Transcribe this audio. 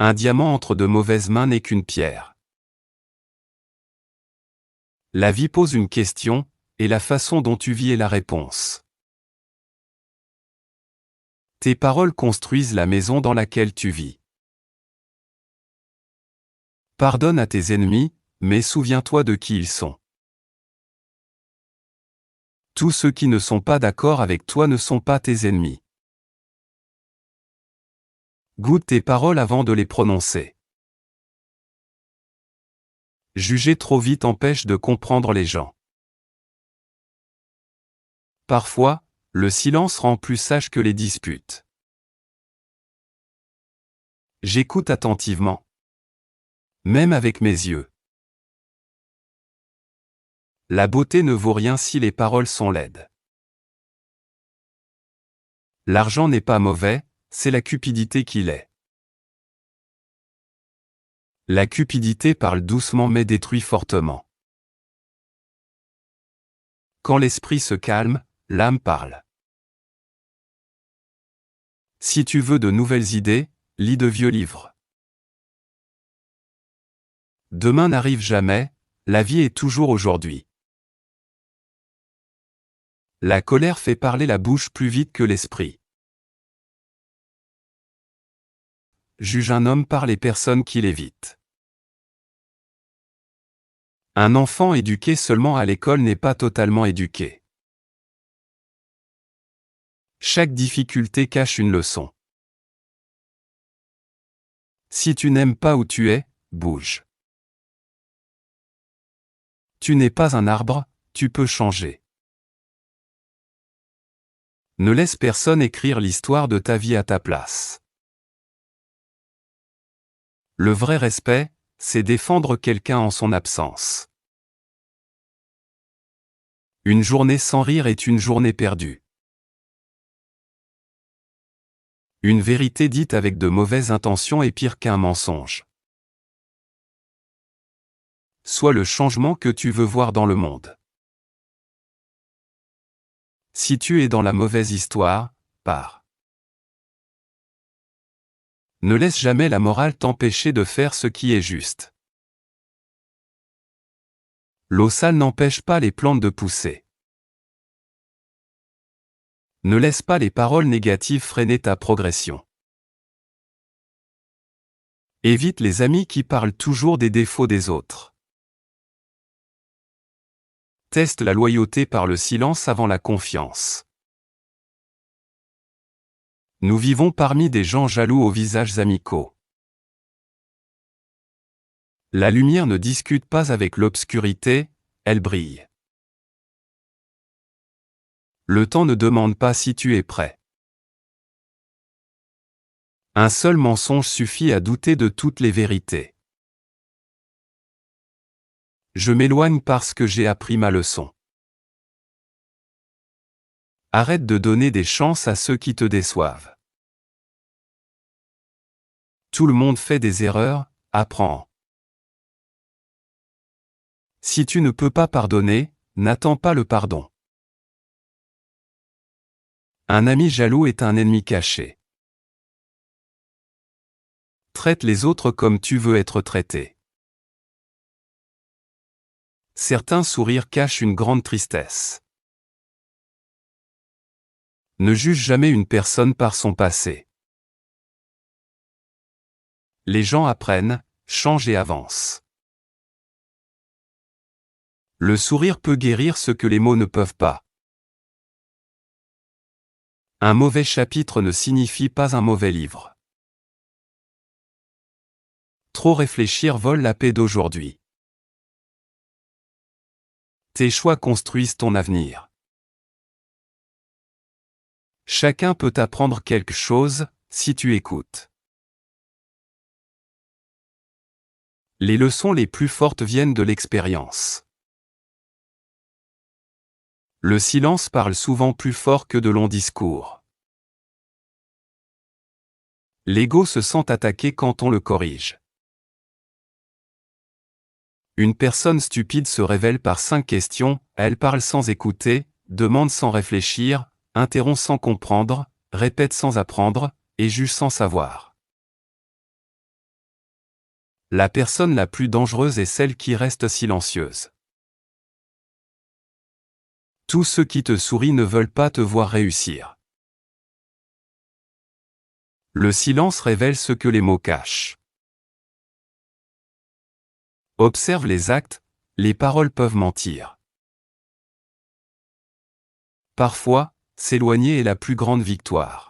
Un diamant entre de mauvaises mains n'est qu'une pierre. La vie pose une question, et la façon dont tu vis est la réponse. Tes paroles construisent la maison dans laquelle tu vis. Pardonne à tes ennemis, mais souviens-toi de qui ils sont. Tous ceux qui ne sont pas d'accord avec toi ne sont pas tes ennemis. Goûte tes paroles avant de les prononcer. Juger trop vite empêche de comprendre les gens. Parfois, le silence rend plus sage que les disputes. J'écoute attentivement. Même avec mes yeux. La beauté ne vaut rien si les paroles sont laides. L'argent n'est pas mauvais, c'est la cupidité qui l'est. La cupidité parle doucement mais détruit fortement. Quand l'esprit se calme, l'âme parle. Si tu veux de nouvelles idées, lis de vieux livres. Demain n'arrive jamais, la vie est toujours aujourd'hui. La colère fait parler la bouche plus vite que l'esprit. Juge un homme par les personnes qu'il évite. Un enfant éduqué seulement à l'école n'est pas totalement éduqué. Chaque difficulté cache une leçon. Si tu n'aimes pas où tu es, bouge. Tu n'es pas un arbre, tu peux changer. Ne laisse personne écrire l'histoire de ta vie à ta place. Le vrai respect, c'est défendre quelqu'un en son absence. Une journée sans rire est une journée perdue. Une vérité dite avec de mauvaises intentions est pire qu'un mensonge. Sois le changement que tu veux voir dans le monde. Si tu es dans la mauvaise histoire, pars. Ne laisse jamais la morale t'empêcher de faire ce qui est juste. L'eau sale n'empêche pas les plantes de pousser. Ne laisse pas les paroles négatives freiner ta progression. Évite les amis qui parlent toujours des défauts des autres. Teste la loyauté par le silence avant la confiance. Nous vivons parmi des gens jaloux aux visages amicaux. La lumière ne discute pas avec l'obscurité, elle brille. Le temps ne demande pas si tu es prêt. Un seul mensonge suffit à douter de toutes les vérités. Je m'éloigne parce que j'ai appris ma leçon. Arrête de donner des chances à ceux qui te déçoivent. Tout le monde fait des erreurs, apprends. Si tu ne peux pas pardonner, n'attends pas le pardon. Un ami jaloux est un ennemi caché. Traite les autres comme tu veux être traité. Certains sourires cachent une grande tristesse. Ne juge jamais une personne par son passé. Les gens apprennent, changent et avancent. Le sourire peut guérir ce que les mots ne peuvent pas. Un mauvais chapitre ne signifie pas un mauvais livre. Trop réfléchir vole la paix d'aujourd'hui. Tes choix construisent ton avenir. Chacun peut apprendre quelque chose, si tu écoutes. Les leçons les plus fortes viennent de l'expérience. Le silence parle souvent plus fort que de longs discours. L'ego se sent attaqué quand on le corrige. Une personne stupide se révèle par 5 questions, elle parle sans écouter, demande sans réfléchir, interrompt sans comprendre, répète sans apprendre, et juge sans savoir. La personne la plus dangereuse est celle qui reste silencieuse. Tous ceux qui te sourient ne veulent pas te voir réussir. Le silence révèle ce que les mots cachent. Observe les actes, les paroles peuvent mentir. Parfois, s'éloigner est la plus grande victoire.